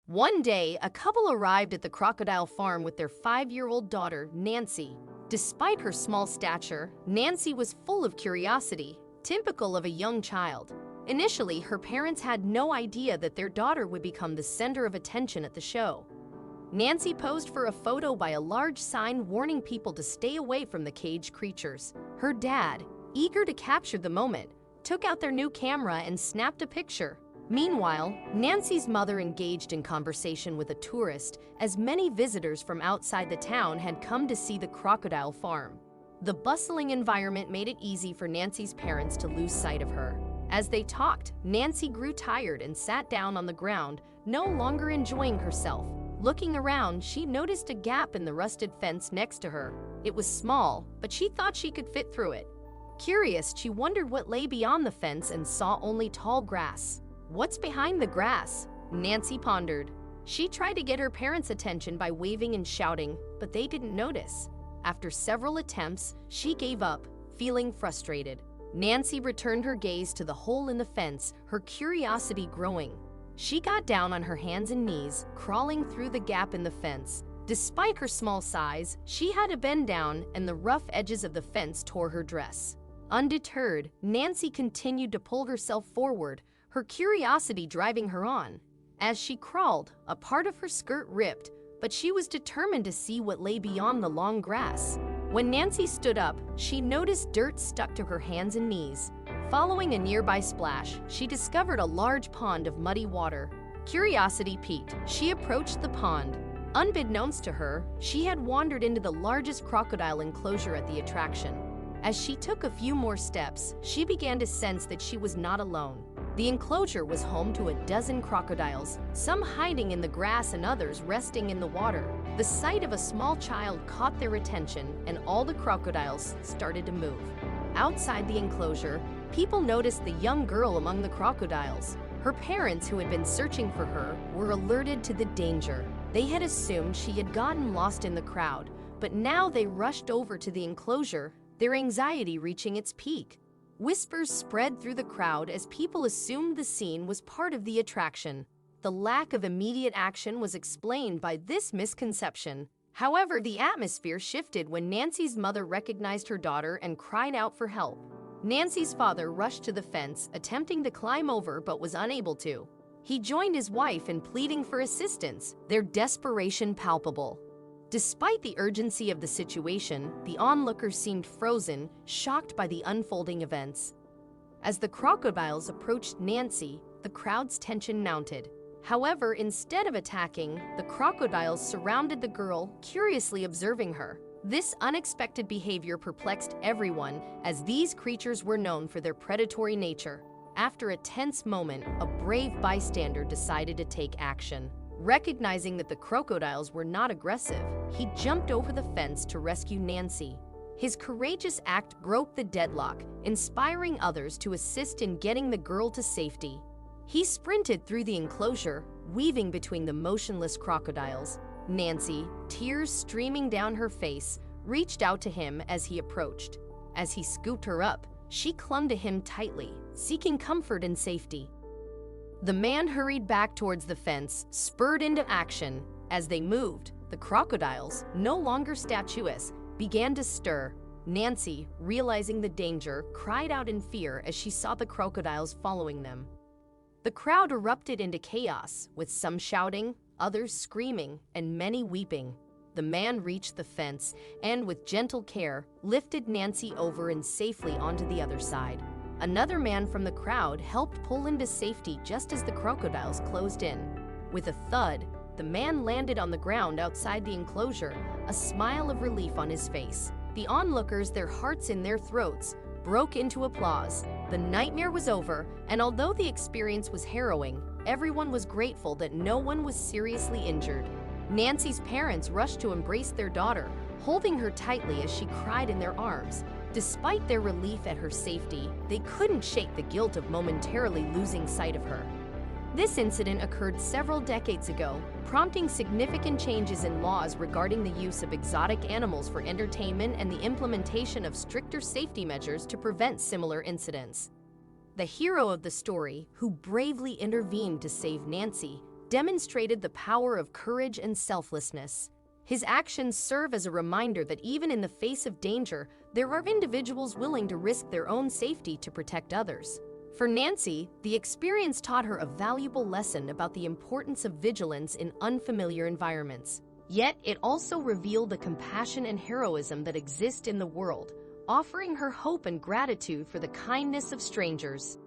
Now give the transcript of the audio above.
One day, a couple arrived at the crocodile farm with their 5-year-old daughter, Nancy. Despite her small stature, Nancy was full of curiosity, typical of a young child. Initially, her parents had no idea that their daughter would become the center of attention at the show. Nancy posed for a photo by a large sign warning people to stay away from the caged creatures. Her dad, eager to capture the moment, took out their new camera and snapped a picture. Meanwhile, Nancy's mother engaged in conversation with a tourist, as many visitors from outside the town had come to see the crocodile farm. The bustling environment made it easy for Nancy's parents to lose sight of her. As they talked, Nancy grew tired and sat down on the ground, no longer enjoying herself. Looking around, she noticed a gap in the rusted fence next to her. It was small, but she thought she could fit through it. Curious, she wondered what lay beyond the fence and saw only tall grass. "What's behind the grass?" Nancy pondered. She tried to get her parents' attention by waving and shouting, but they didn't notice. After several attempts, she gave up, feeling frustrated. Nancy returned her gaze to the hole in the fence, her curiosity growing. She got down on her hands and knees, crawling through the gap in the fence. Despite her small size, she had to bend down, and the rough edges of the fence tore her dress. Undeterred, Nancy continued to pull herself forward, her curiosity driving her on. As she crawled, a part of her skirt ripped, but she was determined to see what lay beyond the long grass. When Nancy stood up, she noticed dirt stuck to her hands and knees. Following a nearby splash, she discovered a large pond of muddy water. Curiosity piqued, she approached the pond. Unbeknownst to her, she had wandered into the largest crocodile enclosure at the attraction. As she took a few more steps, she began to sense that she was not alone. The enclosure was home to a dozen crocodiles, some hiding in the grass and others resting in the water. The sight of a small child caught their attention, and all the crocodiles started to move. Outside the enclosure, people noticed the young girl among the crocodiles. Her parents, who had been searching for her, were alerted to the danger. They had assumed she had gotten lost in the crowd, but now they rushed over to the enclosure, their anxiety reaching its peak. Whispers spread through the crowd as people assumed the scene was part of the attraction. The lack of immediate action was explained by this misconception. However, the atmosphere shifted when Nancy's mother recognized her daughter and cried out for help. Nancy's father rushed to the fence, attempting to climb over but was unable to. He joined his wife in pleading for assistance, their desperation palpable. Despite the urgency of the situation, the onlookers seemed frozen, shocked by the unfolding events. As the crocodiles approached Nancy, the crowd's tension mounted. However, instead of attacking, the crocodiles surrounded the girl, curiously observing her. This unexpected behavior perplexed everyone, as these creatures were known for their predatory nature. After a tense moment, a brave bystander decided to take action. Recognizing that the crocodiles were not aggressive, he jumped over the fence to rescue Nancy. His courageous act broke the deadlock, inspiring others to assist in getting the girl to safety. He sprinted through the enclosure, weaving between the motionless crocodiles. Nancy, tears streaming down her face, reached out to him as he approached. As he scooped her up, she clung to him tightly, seeking comfort and safety. The man hurried back towards the fence, spurred into action. As they moved, the crocodiles, no longer statuesque, began to stir. Nancy, realizing the danger, cried out in fear as she saw the crocodiles following them. The crowd erupted into chaos, with some shouting, others screaming, and many weeping. The man reached the fence and, with gentle care, lifted Nancy over and safely onto the other side. Another man from the crowd helped pull him to safety just as the crocodiles closed in. With a thud, the man landed on the ground outside the enclosure, a smile of relief on his face. The onlookers, their hearts in their throats, broke into applause. The nightmare was over, and although the experience was harrowing, everyone was grateful that no one was seriously injured. Nancy's parents rushed to embrace their daughter, holding her tightly as she cried in their arms. Despite their relief at her safety, they couldn't shake the guilt of momentarily losing sight of her. This incident occurred several decades ago, prompting significant changes in laws regarding the use of exotic animals for entertainment and the implementation of stricter safety measures to prevent similar incidents. The hero of the story, who bravely intervened to save Nancy, demonstrated the power of courage and selflessness. His actions serve as a reminder that even in the face of danger, there are individuals willing to risk their own safety to protect others. For Nancy, the experience taught her a valuable lesson about the importance of vigilance in unfamiliar environments. Yet, it also revealed the compassion and heroism that exist in the world, offering her hope and gratitude for the kindness of strangers.